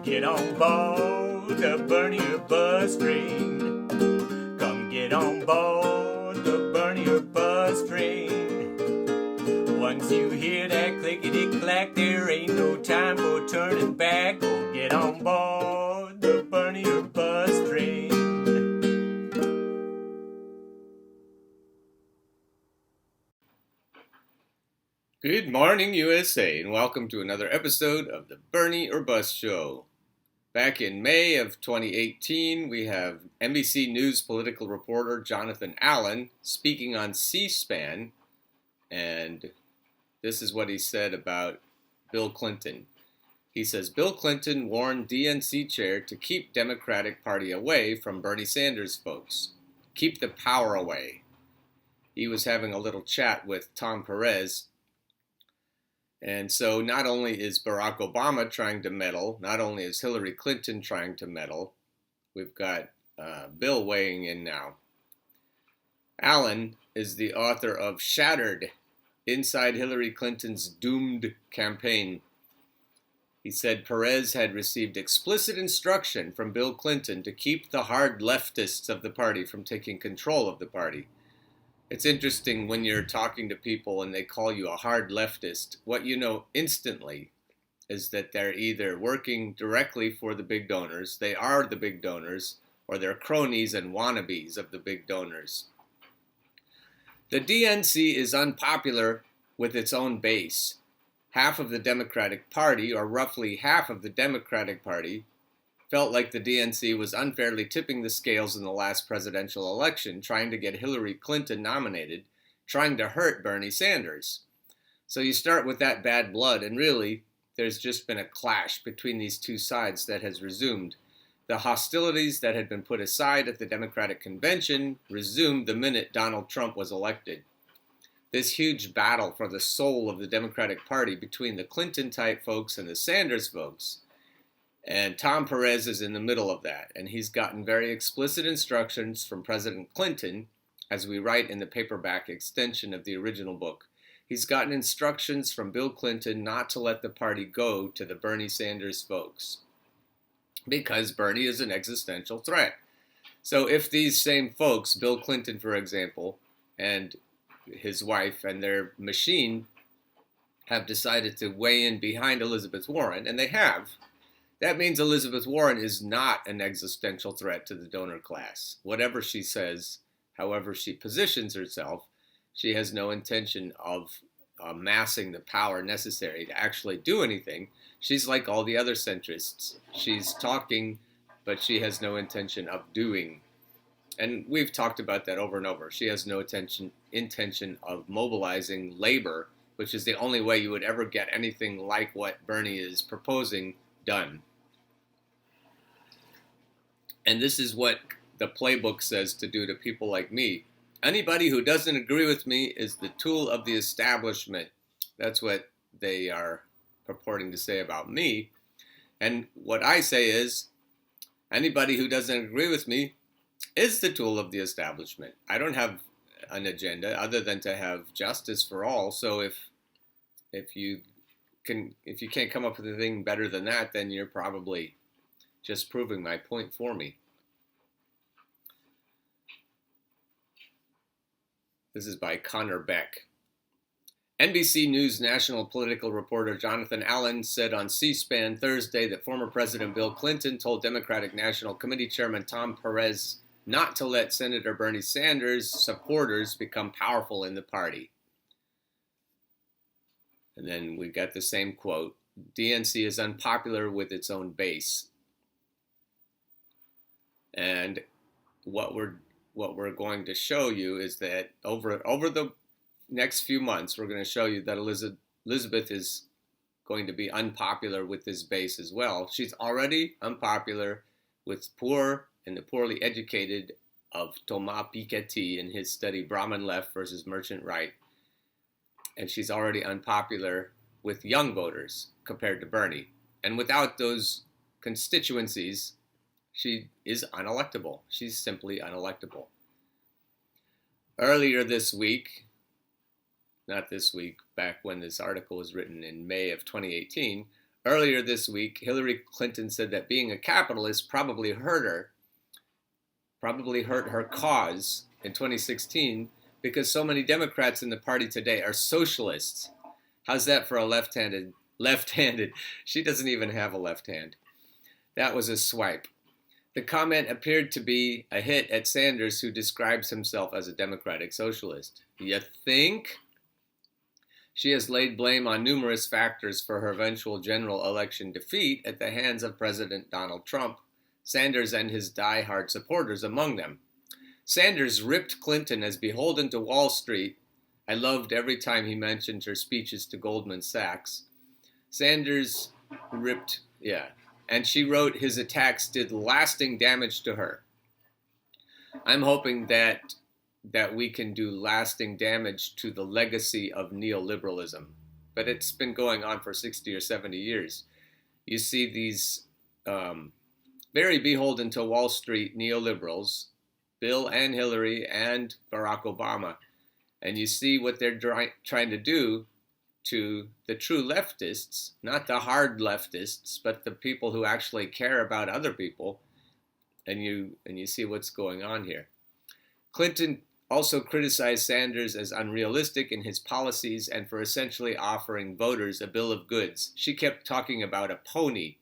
Get on board the Bernier bus train. Come get on board the Bernier bus train. Once you hear that clickety-clack, there ain't no time for turning back. Go get on board the Bernier bus train. Good morning, USA, and welcome to another episode of the Bernie or Bust Show. Back in May of 2018, we have NBC News political reporter Jonathan Allen speaking on C-SPAN, and this is what he said about Bill Clinton. He says, Bill Clinton warned DNC chair to keep Democratic Party away from Bernie Sanders folks. Keep the power away. He was having a little chat with Tom Perez. And so not only is Barack Obama trying to meddle, not only is Hillary Clinton trying to meddle, we've got Bill weighing in now. Allen is the author of Shattered, Inside Hillary Clinton's Doomed Campaign. He said Perez had received explicit instruction from Bill Clinton to keep the hard leftists of the party from taking control of the party. It's interesting when you're talking to people and they call you a hard leftist, what you know instantly is that they're either working directly for the big donors, they are the big donors, or they're cronies and wannabes of the big donors. The DNC is unpopular with its own base. Half of the Democratic Party, or roughly half of the Democratic Party, felt like the DNC was unfairly tipping the scales in the last presidential election, trying to get Hillary Clinton nominated, trying to hurt Bernie Sanders. So you start with that bad blood, and really, there's just been a clash between these two sides that has resumed. The hostilities that had been put aside at the Democratic Convention resumed the minute Donald Trump was elected. This huge battle for the soul of the Democratic Party between the Clinton-type folks and the Sanders folks. And Tom Perez is in the middle of that, and he's gotten very explicit instructions from President Clinton, as we write in the paperback extension of the original book. He's gotten instructions from Bill Clinton not to let the party go to the Bernie Sanders folks, because Bernie is an existential threat. So if these same folks, Bill Clinton, for example, and his wife and their machine have decided to weigh in behind Elizabeth Warren, and they have, that means Elizabeth Warren is not an existential threat to the donor class. Whatever she says, however she positions herself, she has no intention of amassing the power necessary to actually do anything. She's like all the other centrists. She's talking, but she has no intention of doing. And we've talked about that over and over. She has no intention of mobilizing labor, which is the only way you would ever get anything like what Bernie is proposing done. And this is what the playbook says to do to people like me. Anybody who doesn't agree with me is the tool of the establishment. That's what they are purporting to say about me. And what I say is, anybody who doesn't agree with me is the tool of the establishment. I don't have an agenda other than to have justice for all. So if you can't come up with anything better than that, then you're probably just proving my point for me. This is by Connor Beck. NBC News national political reporter Jonathan Allen said on C-SPAN Thursday that former President Bill Clinton told Democratic National Committee Chairman Tom Perez not to let Senator Bernie Sanders' supporters become powerful in the party. And then we got the same quote, DNC is unpopular with its own base. And what we're going to show you is that over the next few months, we're going to show you that Elizabeth is going to be unpopular with this base as well. She's already unpopular with poor and the poorly educated of Thomas Piketty in his study Brahmin Left versus Merchant Right. And she's already unpopular with young voters compared to Bernie. And without those constituencies, she is unelectable. She's simply unelectable. Earlier this week, not this week, back when this article was written in May of 2018, earlier this week, Hillary Clinton said that being a capitalist probably hurt her cause in 2016 because so many Democrats in the party today are socialists. How's that for a left-handed? She doesn't even have a left hand. That was a swipe. The comment appeared to be a hit at Sanders, who describes himself as a democratic socialist. You think? She has laid blame on numerous factors for her eventual general election defeat at the hands of President Donald Trump, Sanders and his die-hard supporters among them. Sanders ripped Clinton as beholden to Wall Street. I loved every time he mentioned her speeches to Goldman Sachs. Sanders ripped, and she wrote his attacks did lasting damage to her. I'm hoping that we can do lasting damage to the legacy of neoliberalism. But it's been going on for 60 or 70 years. You see these very beholden to Wall Street neoliberals, Bill and Hillary and Barack Obama, and you see what they're trying to do to the true leftists, not the hard leftists, but the people who actually care about other people, and you see what's going on here. Clinton also criticized Sanders as unrealistic in his policies and for essentially offering voters a bill of goods. She kept talking about a pony.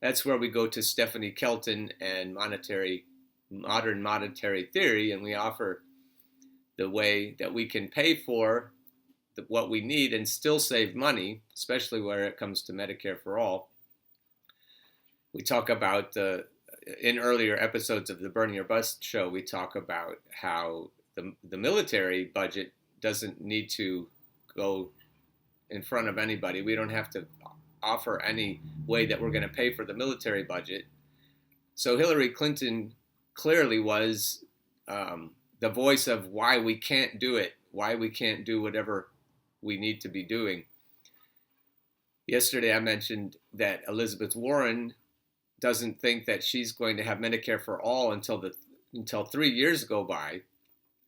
That's where we go to Stephanie Kelton and modern monetary theory, and we offer the way that we can pay for what we need and still save money, especially where it comes to Medicare for all. We talk about, in earlier episodes of the Bernie or Bust show, we talk about how the military budget doesn't need to go in front of anybody. We don't have to offer any way that we're going to pay for the military budget. So Hillary Clinton clearly was the voice of why we can't do it, why we can't do whatever we need to be doing. Yesterday I mentioned that Elizabeth Warren doesn't think that she's going to have Medicare for all until 3 years go by.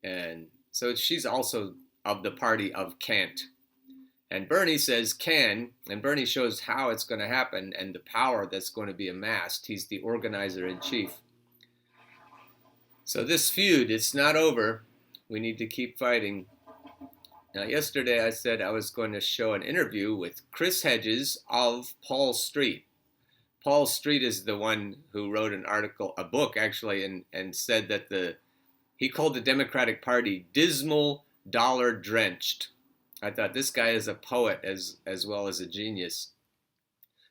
And so she's also of the party of can't. And Bernie says can, and Bernie shows how it's going to happen and the power that's going to be amassed. He's the organizer in chief. So this feud, it's not over. We need to keep fighting. Now, yesterday I said I was going to show an interview with Chris Hedges of Paul Street. Paul Street is the one who wrote an article, a book actually, and said that he called the Democratic Party dismal, dollar-drenched. I thought this guy is a poet as well as a genius.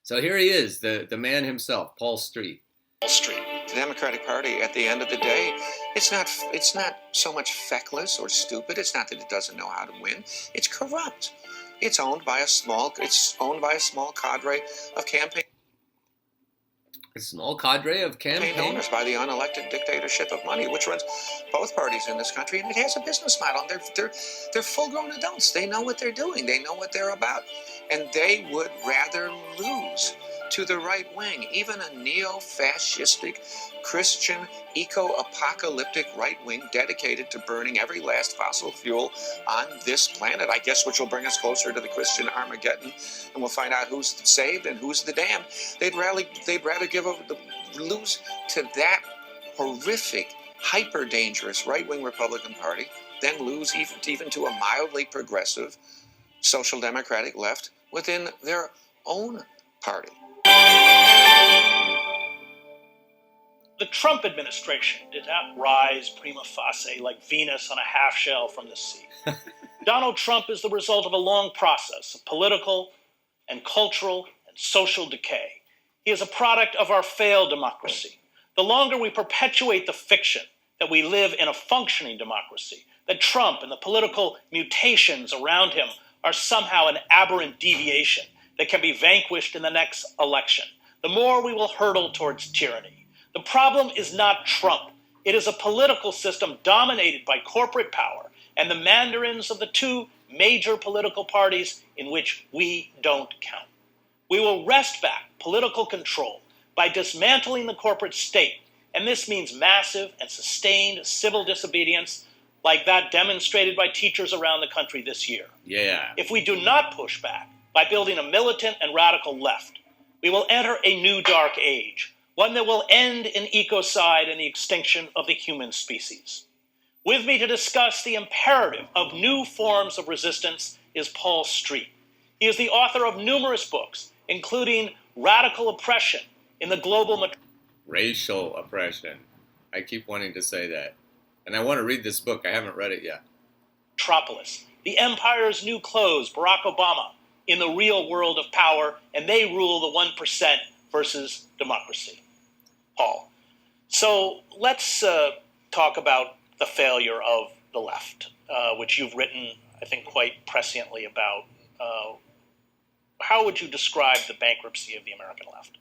So here he is, the man himself, Paul Street. Wall Street. The Democratic Party, at the end of the day, it's not so much feckless or stupid. It's not that it doesn't know how to win. It's corrupt. It's owned by a small cadre of campaign. A small cadre of campaign owners by the unelected dictatorship of money, which runs both parties in this country, and it has a business model. And they're full-grown adults. They know what they're doing. They know what they're about, and they would rather lose to the right wing, even a neo-fascistic, Christian, eco-apocalyptic right wing dedicated to burning every last fossil fuel on this planet, I guess, which will bring us closer to the Christian Armageddon, and we'll find out who's saved and who's the damned. They'd rather lose to that horrific, hyper-dangerous right-wing Republican Party than lose even to a mildly progressive social democratic left within their own party. The Trump administration did not rise prima facie like Venus on a half shell from the sea. Donald Trump is the result of a long process of political and cultural and social decay. He is a product of our failed democracy. The longer we perpetuate the fiction that we live in a functioning democracy, that Trump and the political mutations around him are somehow an aberrant deviation that can be vanquished in the next election, the more we will hurtle towards tyranny. The problem is not Trump. It is a political system dominated by corporate power and the mandarins of the two major political parties in which we don't count. We will wrest back political control by dismantling the corporate state, and this means massive and sustained civil disobedience like that demonstrated by teachers around the country this year. Yeah. If we do not push back by building a militant and radical left, We will enter a new dark age, one that will end in ecocide and the extinction of the human species. With me to discuss the imperative of new forms of resistance is Paul Street. He is the author of numerous books, including Radical Oppression in the Global Racial oppression. I keep wanting to say that. And I want to read this book. I haven't read it yet. Metropolis, The Empire's New Clothes, Barack Obama, in the Real World of Power, and They Rule the 1% versus Democracy. Paul. So let's talk about the failure of the left, which you've written, I think, quite presciently about. How would you describe the bankruptcy of the American left?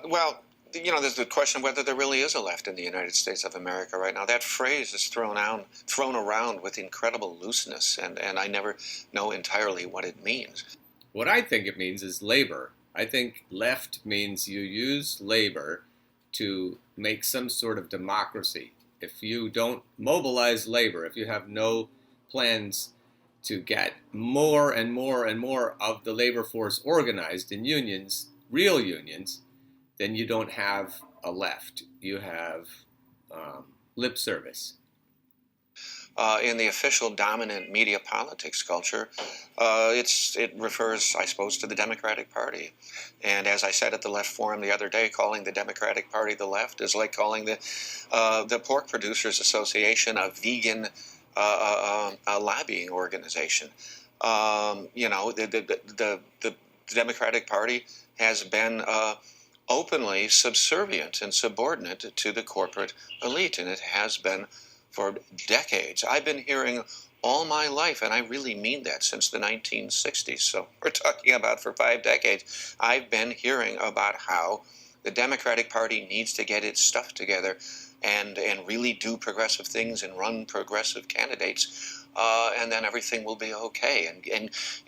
Well, there's the question of whether there really is a left in the United States of America right now. That phrase is thrown around with incredible looseness, and I never know entirely what it means. What I think it means is labor. I think left means you use labor to make some sort of democracy. If you don't mobilize labor, if you have no plans to get more and more and more of the labor force organized in unions, real unions, then you don't have a left. You have lip service. In the official dominant media politics culture, it refers, I suppose, to the Democratic Party. And as I said at the Left Forum the other day, calling the Democratic Party the left is like calling the Pork Producers Association a vegan a lobbying organization. The Democratic Party has been openly subservient and subordinate to the corporate elite, and it has been for decades. I've been hearing all my life, and I really mean that, since the 1960s, so we're talking about for 5 decades, I've been hearing about how the Democratic Party needs to get its stuff together and really do progressive things and run progressive candidates, and then everything will be okay,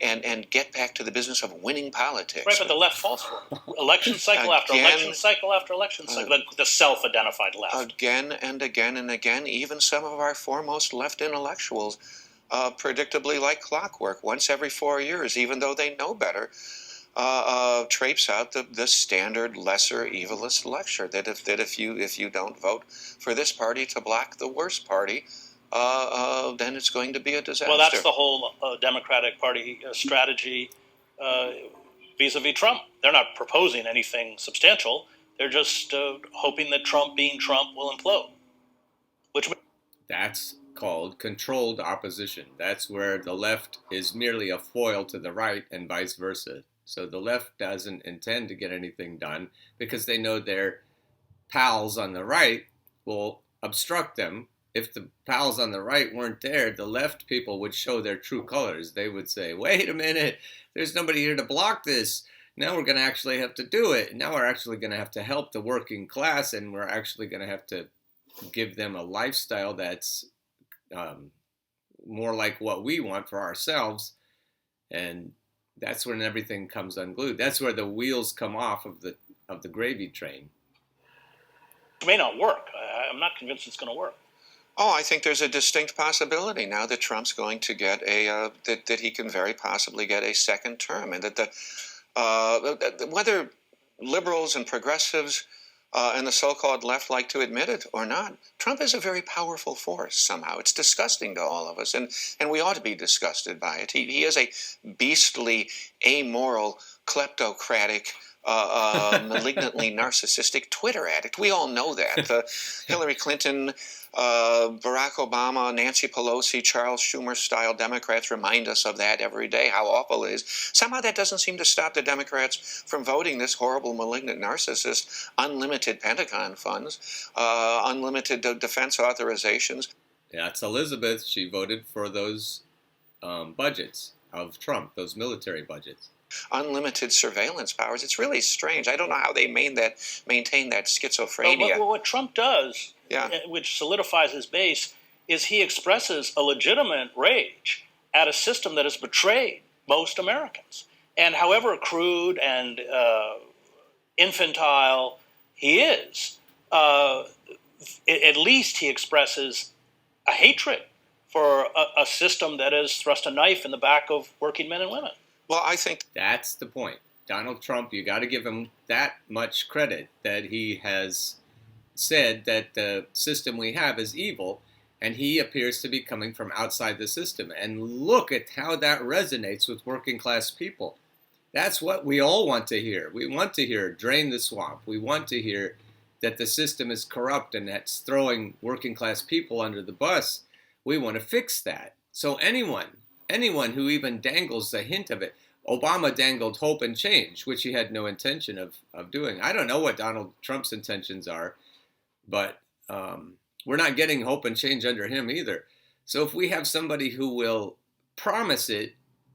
and get back to the business of winning politics. Right, but the left falls for it. Election cycle after election cycle after election cycle. The self-identified left. Again and again and again, even some of our foremost left intellectuals, predictably like clockwork, once every 4 years, even though they know better, traipse out the standard lesser evilist lecture that if you don't vote for this party to block the worst party, then it's going to be a disaster. Well, that's the whole Democratic Party strategy vis-a-vis Trump. They're not proposing anything substantial. They're just hoping that Trump, being Trump, will implode. That's called controlled opposition. That's where the left is merely a foil to the right and vice versa. So the left doesn't intend to get anything done because they know their pals on the right will obstruct them. If the pals on the right weren't there, the left people would show their true colors. They would say, wait a minute, there's nobody here to block this. Now we're going to actually have to do it. Now we're actually going to have to help the working class, and we're actually going to have to give them a lifestyle that's more like what we want for ourselves. And that's when everything comes unglued. That's where the wheels come off of the gravy train. It may not work. I'm not convinced it's going to work. Oh, I think there's a distinct possibility now that Trump's going to get that he can very possibly get a second term, and that whether liberals and progressives and the so-called left like to admit it or not, Trump is a very powerful force somehow. It's disgusting to all of us, and we ought to be disgusted by it. He is a beastly, amoral, kleptocratic, malignantly narcissistic Twitter addict. We all know that. Hillary Clinton, Barack Obama, Nancy Pelosi, Charles Schumer-style Democrats remind us of that every day, how awful it is. Somehow that doesn't seem to stop the Democrats from voting this horrible, malignant narcissist, unlimited Pentagon funds, unlimited defense authorizations. Yeah, it's Elizabeth. She voted for those budgets of Trump, those military budgets. Unlimited surveillance powers. It's really strange. I don't know how they maintain that schizophrenia. Well, what Trump does, which solidifies his base, is he expresses a legitimate rage at a system that has betrayed most Americans. And however crude and infantile he is, at least he expresses a hatred for a system that has thrust a knife in the back of working men and women. Well, I think that's the point. Donald Trump, you got to give him that much credit that he has said that the system we have is evil, and he appears to be coming from outside the system. And look at how that resonates with working class people. That's what we all want to hear. We want to hear drain the swamp. We want to hear that the system is corrupt and that's throwing working class people under the bus. We want to fix that. So anyone who even dangles the hint of it, Obama dangled hope and change, which he had no intention of doing. I don't know what Donald Trump's intentions are, but we're not getting hope and change under him either. So if we have somebody who will promise it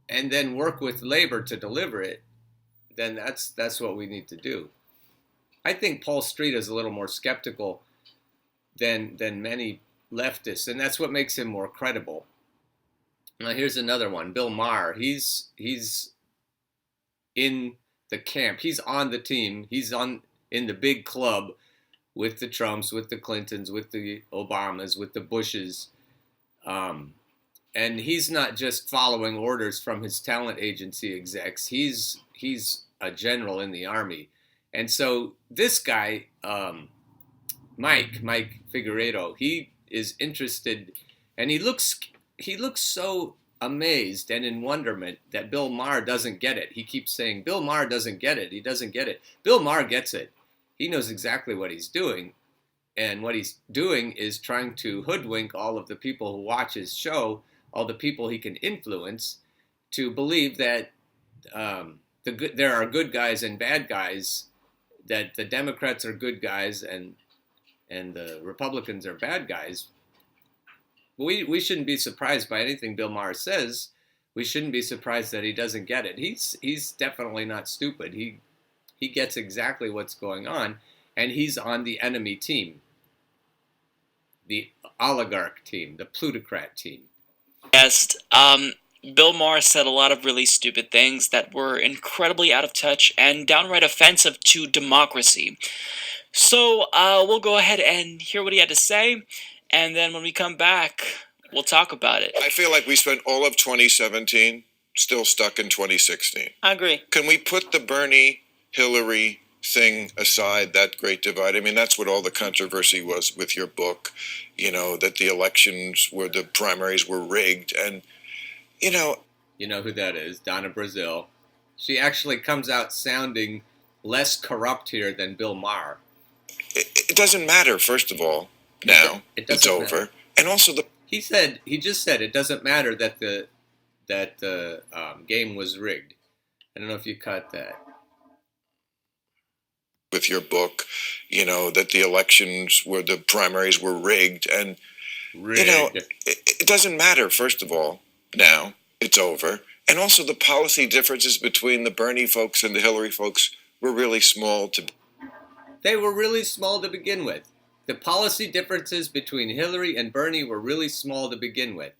and then work with labor to deliver it, then that's what we need to do. I think Paul Street is a little more skeptical than many leftists, and that's what makes him more credible. Now here's another one, Bill Maher. He's in the camp. He's on the team. He's in the big club with the Trumps, with the Clintons, with the Obamas, with the Bushes. And he's not just following orders from his talent agency execs. He's a general in the army. And so this guy, Mike Figueredo, he is interested, and he looks so amazed and in wonderment that Bill Maher doesn't get it. He keeps saying, Bill Maher doesn't get it. He doesn't get it. Bill Maher gets it. He knows exactly what he's doing. And what he's doing is trying to hoodwink all of the people who watch his show, all the people he can influence, to believe that there are good guys and bad guys, that the Democrats are good guys and the Republicans are bad guys. We shouldn't be surprised by anything Bill Maher says. We shouldn't be surprised that he doesn't get it. He's definitely not stupid. He gets exactly what's going on, and he's on the enemy team, the oligarch team, the plutocrat team. Yes, Bill Maher said a lot of really stupid things that were incredibly out of touch and downright offensive to democracy. So we'll go ahead and hear what he had to say, and then when we come back, we'll talk about it. I feel like we spent all of 2017 still stuck in 2016. I agree. Can we put the Bernie, Hillary thing aside, that great divide? I mean, that's what all the controversy was with your book, that the elections the primaries were rigged. And, You know who that is, Donna Brazile. She actually comes out sounding less corrupt here than Bill Maher. It doesn't matter, first of all, now. It's over. Matter. And also he just said it doesn't matter that the game was rigged. I don't know if you caught that. With your book, that the elections the primaries were rigged. And, it doesn't matter, first of all, now. It's over. And also the policy differences between the Bernie folks and the Hillary folks were really small. They were really small to begin with. The policy differences between Hillary and Bernie were really small to begin with.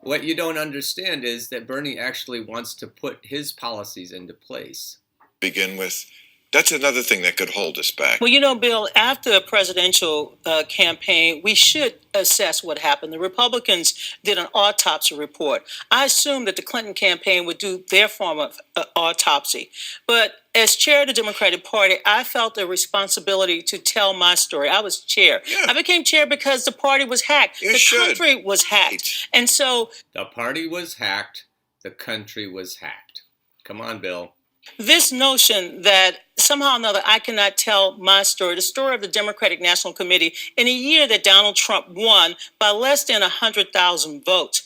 What you don't understand is that Bernie actually wants to put his policies into place. Begin with. That's another thing that could hold us back. Well, Bill, after a presidential campaign, we should assess what happened. The Republicans did an autopsy report. I assumed that the Clinton campaign would do their form of autopsy. But as chair of the Democratic Party, I felt a responsibility to tell my story. I was chair. Yeah. I became chair because the party was hacked. The country was hacked. And so the party was hacked. The country was hacked. Come on, Bill. This notion that somehow or another I cannot tell my story, the story of the Democratic National Committee, in a year that Donald Trump won by less than 100,000 votes,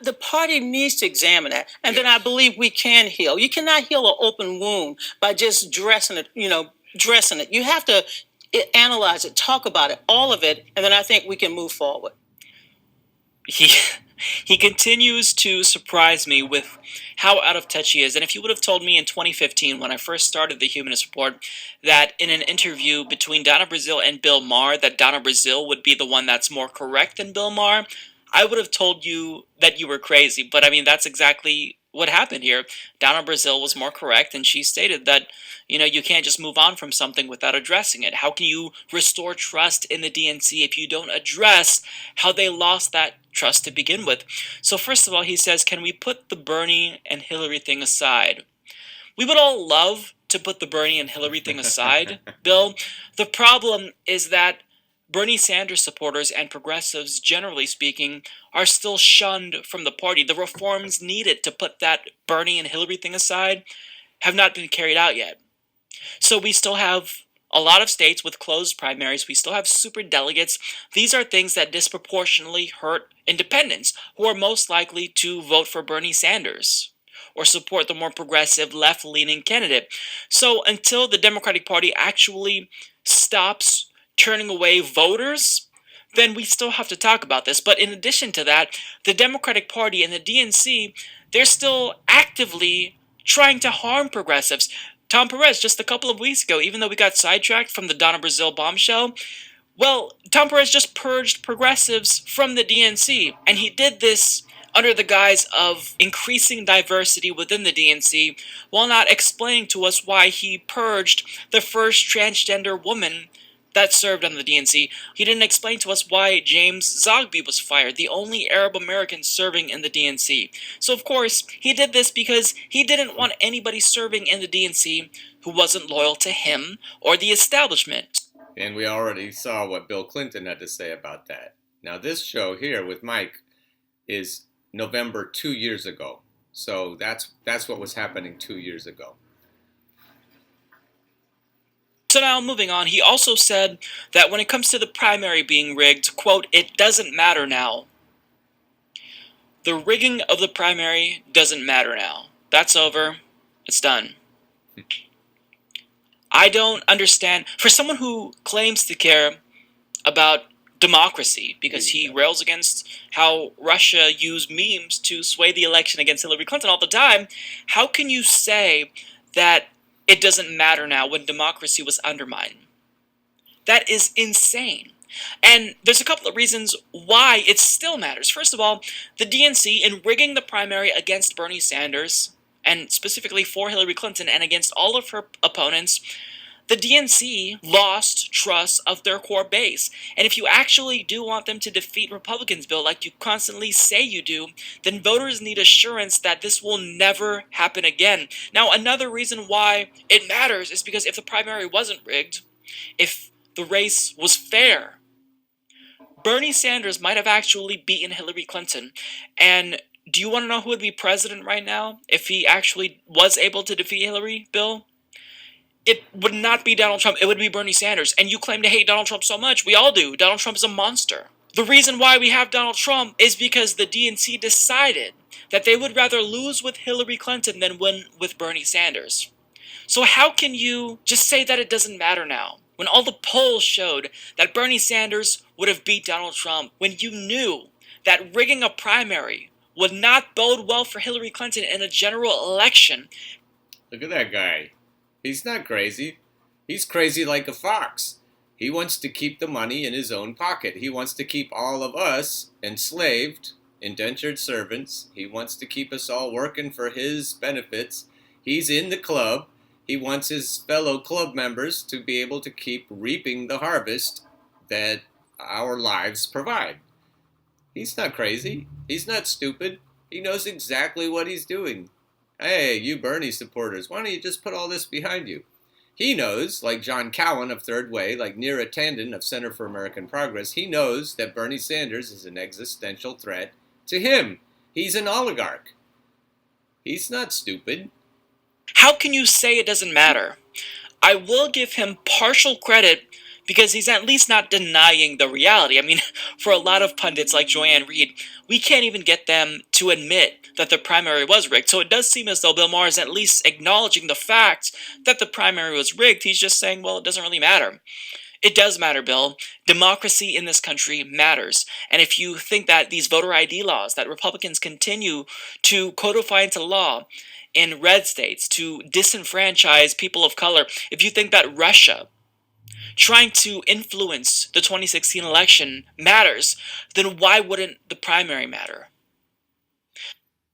the party needs to examine that. And then I believe we can heal. You cannot heal an open wound by just dressing it. You have to analyze it, talk about it, all of it, and then I think we can move forward. He continues to surprise me with how out of touch he is. And if you would have told me in 2015, when I first started the Humanist Report, that in an interview between Donna Brazile and Bill Maher, that Donna Brazile would be the one that's more correct than Bill Maher, I would have told you that you were crazy. But I mean, that's exactly what happened here. Donna Brazile was more correct, and she stated that, you can't just move on from something without addressing it. How can you restore trust in the DNC if you don't address how they lost that trust to begin with? So first of all, he says, can we put the Bernie and Hillary thing aside? We would all love to put the Bernie and Hillary thing aside, Bill. The problem is that Bernie Sanders supporters and progressives, generally speaking, are still shunned from the party. The reforms needed to put that Bernie and Hillary thing aside have not been carried out yet. So we still have a lot of states with closed primaries. We still have super delegates. These are things that disproportionately hurt independents, who are most likely to vote for Bernie Sanders or support the more progressive left-leaning candidate. So until the Democratic Party actually stops turning away voters, then we still have to talk about this. But in addition to that, the Democratic Party and the DNC, they're still actively trying to harm progressives. Tom Perez, just a couple of weeks ago, even though we got sidetracked from the Donna Brazile bombshell, well, Tom Perez just purged progressives from the DNC, and he did this under the guise of increasing diversity within the DNC, while not explaining to us why he purged the first transgender woman that served on the DNC. He didn't explain to us why James Zogby was fired, the only Arab American serving in the DNC. So of course, he did this because he didn't want anybody serving in the DNC who wasn't loyal to him or the establishment. And we already saw what Bill Clinton had to say about that. Now this show here with Mike is November 2 years ago. So that's what was happening 2 years ago. So now, moving on, he also said that when it comes to the primary being rigged, quote, "It doesn't matter now." The rigging of the primary doesn't matter now. That's over. It's done. I don't understand. For someone who claims to care about democracy, because he rails against how Russia used memes to sway the election against Hillary Clinton all the time, how can you say that it doesn't matter now when democracy was undermined? That is insane. And there's a couple of reasons why it still matters. First of all, the DNC, in rigging the primary against Bernie Sanders, and specifically for Hillary Clinton and against all of her opponents, the DNC lost trust of their core base. And if you actually do want them to defeat Republicans, Bill, like you constantly say you do, then voters need assurance that this will never happen again. Now, another reason why it matters is because if the primary wasn't rigged, if the race was fair, Bernie Sanders might have actually beaten Hillary Clinton. And do you want to know who would be president right now if he actually was able to defeat Hillary, Bill? It would not be Donald Trump, it would be Bernie Sanders. And you claim to hate Donald Trump so much. We all do. Donald Trump is a monster. The reason why we have Donald Trump is because the DNC decided that they would rather lose with Hillary Clinton than win with Bernie Sanders. So how can you just say that it doesn't matter now, when all the polls showed that Bernie Sanders would have beat Donald Trump, when you knew that rigging a primary would not bode well for Hillary Clinton in a general election? Look at that guy. He's not crazy. He's crazy like a fox. He wants to keep the money in his own pocket. He wants to keep all of us enslaved, indentured servants. He wants to keep us all working for his benefits. He's in the club. He wants his fellow club members to be able to keep reaping the harvest that our lives provide. He's not crazy. He's not stupid. He knows exactly what he's doing. Hey, you Bernie supporters, why don't you just put all this behind you? He knows, like John Cowan of Third Way, like Neera Tanden of Center for American Progress, he knows that Bernie Sanders is an existential threat to him. He's an oligarch. He's not stupid. How can you say it doesn't matter? I will give him partial credit because he's at least not denying the reality. I mean, for a lot of pundits like Joanne Reed, we can't even get them to admit that the primary was rigged. So it does seem as though Bill Maher is at least acknowledging the fact that the primary was rigged. He's just saying, well, it doesn't really matter. It does matter, Bill. Democracy in this country matters. And if you think that these voter ID laws that Republicans continue to codify into law in red states to disenfranchise people of color, if you think that Russia trying to influence the 2016 election matters, then why wouldn't the primary matter?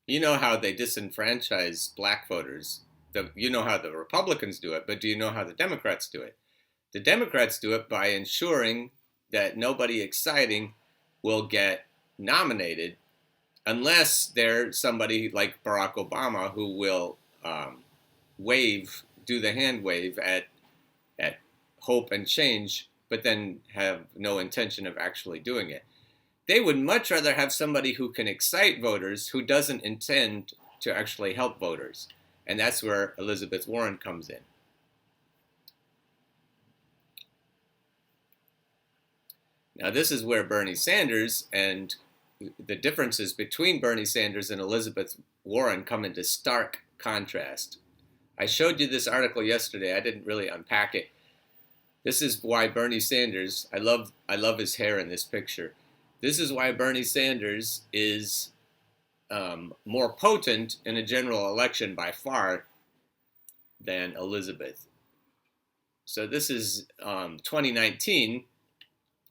You know how they disenfranchise black voters. You know how the Republicans do it, but do you know how the Democrats do it? The Democrats do it by ensuring that nobody exciting will get nominated unless they're somebody like Barack Obama who will do the hand wave at hope and change, but then have no intention of actually doing it. They would much rather have somebody who can excite voters who doesn't intend to actually help voters. And that's where Elizabeth Warren comes in. Now, this is where Bernie Sanders and the differences between Bernie Sanders and Elizabeth Warren come into stark contrast. I showed you this article yesterday. I didn't really unpack it. This is why Bernie Sanders, I love his hair in this picture. This is why Bernie Sanders is more potent in a general election by far than Elizabeth. So this is 2019,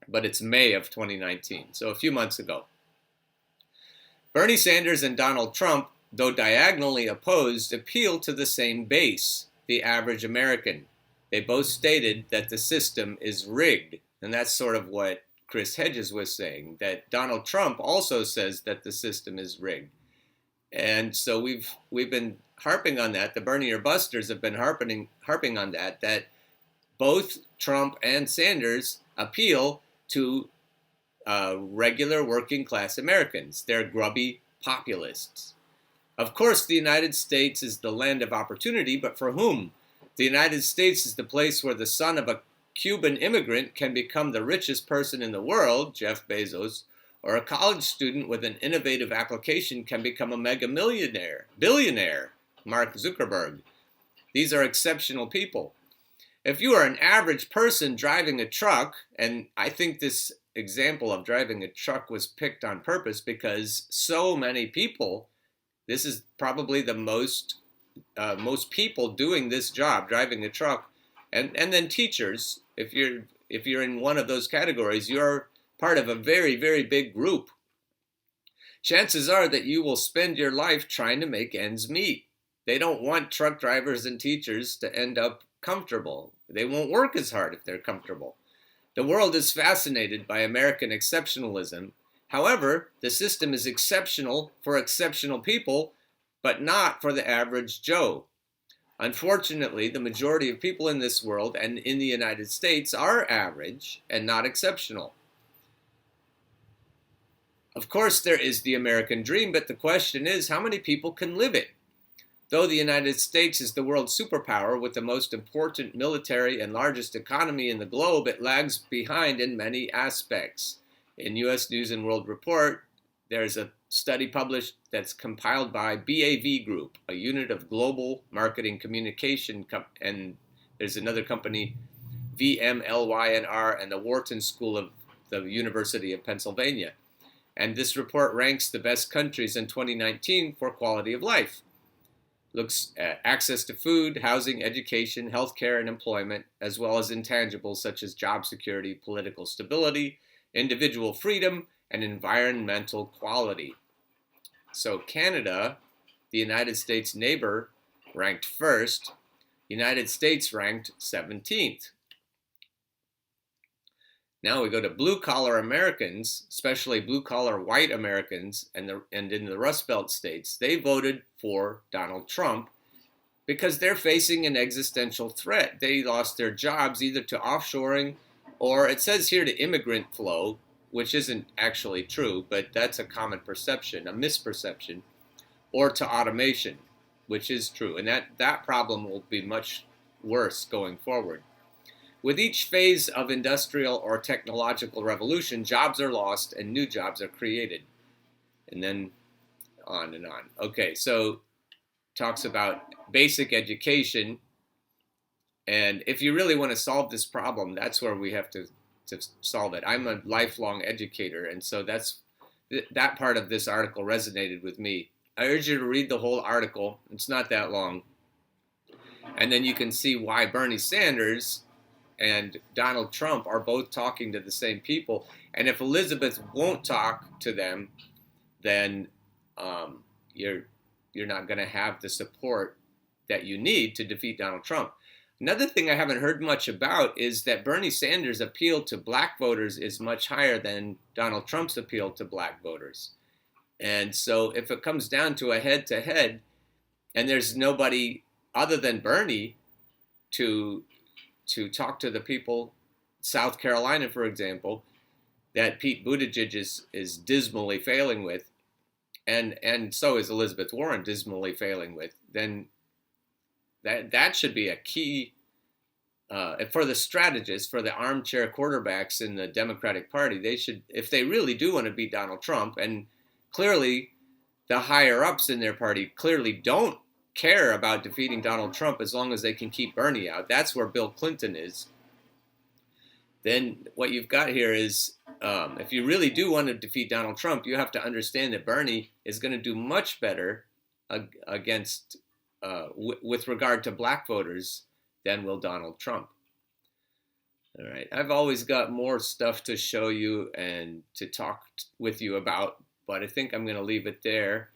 but it's May of 2019, so a few months ago. Bernie Sanders and Donald Trump, though diagonally opposed, appeal to the same base, the average American. They both stated that the system is rigged, and that's sort of what Chris Hedges was saying, that Donald Trump also says that the system is rigged. And so we've been harping on that. The Bernie or Busters have been harping on that both Trump and Sanders appeal to regular working class Americans. They're grubby populists. Of course, the United States is the land of opportunity, but for whom? The United States is the place where the son of a Cuban immigrant can become the richest person in the world, Jeff Bezos, or a college student with an innovative application can become a mega billionaire, Mark Zuckerberg. These are exceptional people. If you are an average person driving a truck, and I think this example of driving a truck was picked on purpose because so many people, this is probably the most people doing this job, driving a truck, and then teachers. If you're in one of those categories, you're part of a very, very big group. Chances are that you will spend your life trying to make ends meet. They don't want truck drivers and teachers to end up comfortable. They won't work as hard if they're comfortable. The world is fascinated by American exceptionalism. However, the system is exceptional for exceptional people, but not for the average Joe. Unfortunately, the majority of people in this world and in the United States are average and not exceptional. Of course, there is the American dream, but the question is, how many people can live it? Though the United States is the world's superpower with the most important military and largest economy in the globe, it lags behind in many aspects. In U.S. News and World Report, there's a study published that's compiled by BAV Group, a unit of global marketing communication, and there's another company, VMLY&R, and the Wharton School of the University of Pennsylvania. And this report ranks the best countries in 2019 for quality of life. Looks at access to food, housing, education, healthcare, and employment, as well as intangibles such as job security, political stability, individual freedom, and environmental quality. So Canada, the United States neighbor, ranked first. United States ranked 17th. Now we go to blue-collar Americans, especially blue-collar white Americans, and in the Rust Belt states. They voted for Donald Trump because they're facing an existential threat. They lost their jobs either to offshoring, or it says here to immigrant flow, which isn't actually true, but that's a common perception, a misperception, or to automation, which is true. And that problem will be much worse going forward. With each phase of industrial or technological revolution, jobs are lost and new jobs are created. And then on and on. Okay, so talks about basic education. And if you really want to solve this problem, that's where we have to solve it. I'm a lifelong educator, and so that part of this article resonated with me. I urge you to read the whole article. It's not that long. And then you can see why Bernie Sanders and Donald Trump are both talking to the same people. And if Elizabeth won't talk to them, then you're not going to have the support that you need to defeat Donald Trump. Another thing I haven't heard much about is that Bernie Sanders' appeal to black voters is much higher than Donald Trump's appeal to black voters. And so if it comes down to a head-to-head, and there's nobody other than Bernie, to talk to the people, South Carolina, for example, that Pete Buttigieg is dismally failing with, and so is Elizabeth Warren dismally failing with, then that should be a key for the strategists, for the armchair quarterbacks in the Democratic Party. They should, if they really do want to beat Donald Trump, and clearly the higher ups in their party clearly don't care about defeating Donald Trump as long as they can keep Bernie out. That's where Bill Clinton is. Then what you've got here is, if you really do want to defeat Donald Trump, you have to understand that Bernie is going to do much better against, with regard to black voters, than will Donald Trump. All right, I've always got more stuff to show you and to talk with you about, but I think I'm going to leave it there.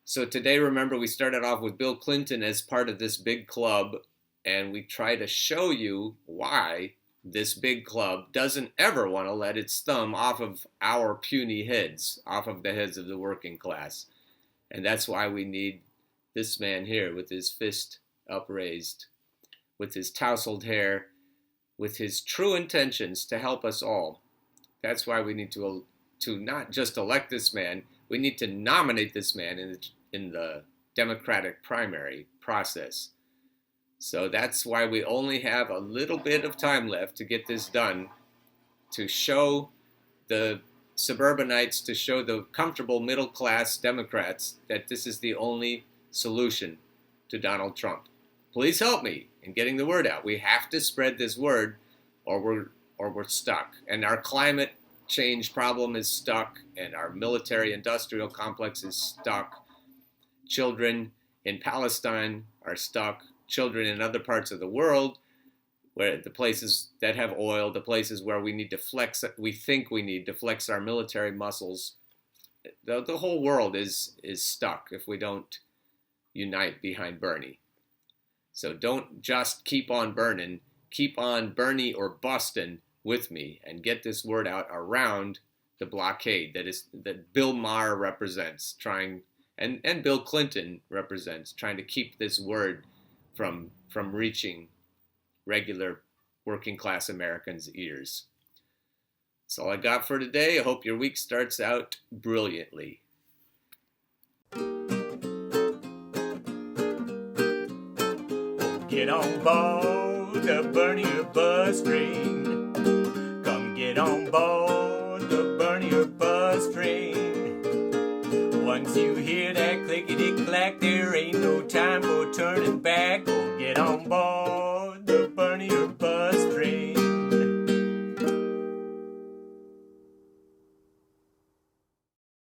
So today, remember, we started off with Bill Clinton as part of this big club, and we try to show you why this big club doesn't ever want to let its thumb off of our puny heads, off of the heads of the working class. And that's why we need this man here with his fist upraised, with his tousled hair, with his true intentions to help us all. That's why we need to not just elect this man, we need to nominate this man in the Democratic primary process. So that's why we only have a little bit of time left to get this done, to show the suburbanites, to show the comfortable middle-class Democrats that this is the only solution to Donald Trump. Please help me in getting the word out. We have to spread this word, or we're stuck. And our climate change problem is stuck, and our military-industrial complex is stuck. Children in Palestine are stuck. Children in other parts of the world, where the places that have oil, the places where we need to flex, we think we need to flex our military muscles. The whole world is stuck if we don't unite behind Bernie. So don't just keep on burning, keep on Bernie or bustin' with me, and get this word out around the blockade that Bill Maher represents, and Bill Clinton represents, trying to keep this word from reaching regular working class Americans' ears. That's all I got for today. I hope your week starts out brilliantly. Get on board the Bernie or bus train. Come get on board the Bernie or bus train. Once you hear that clickety-clack, there ain't no time for turning back. Go get on board